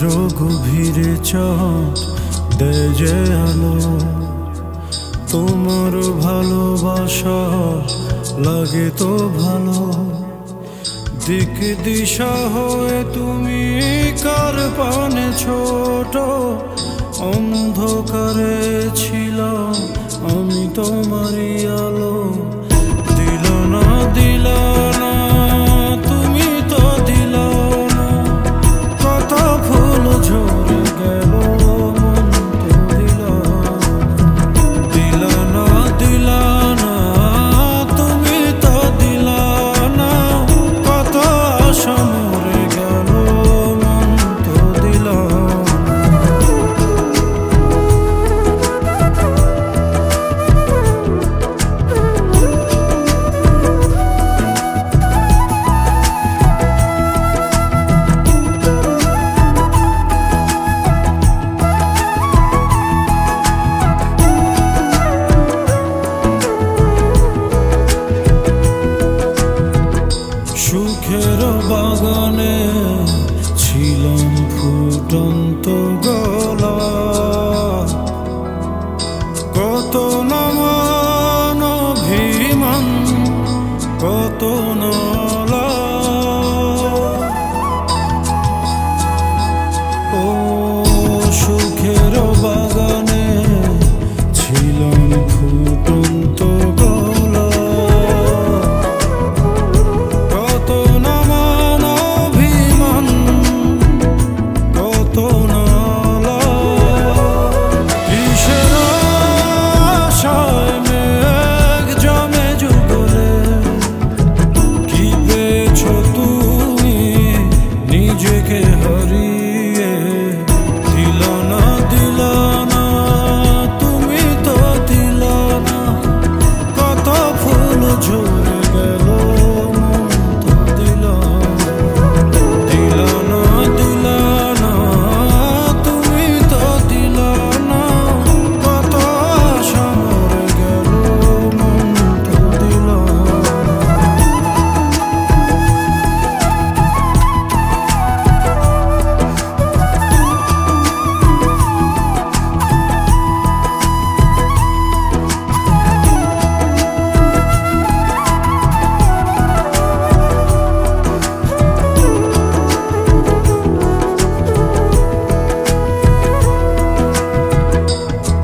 গভীরে চাঁদ দেয় যে আলো, তোমার ভালোবাসা লাগে তো ভালো। দিক দিশা হয়ে তুমি কার পানে ছোট, অন্ধকারে ছিলাম আমি তোমারই আলো। দিল না দিল না তুমি তো দিল না, কত ফুল ঝরে গেল মন তো দিল না। দিল না তুমি তো দিল না, কত আশা মরে গেল মন তো দিল না। সুখের বাগানে ছিলাম ফুটন্ত গলা, কত না মান অভিমান, কত নালা। ও সুখের বাগানে ছিলাম ফুটন্ত গলা,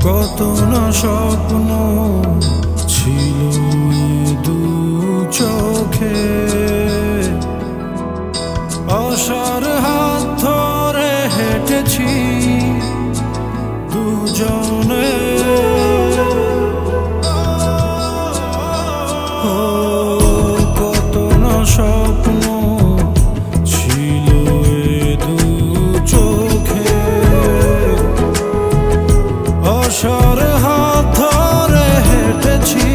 কত না স্বপ্ন ছিল দু চোখে, আশার হাত ধরে হেঁটেছি দুজনে। কত না স্বপ্ন ছিল দু চোখে, আশার হাত ধরে হেঁটেছি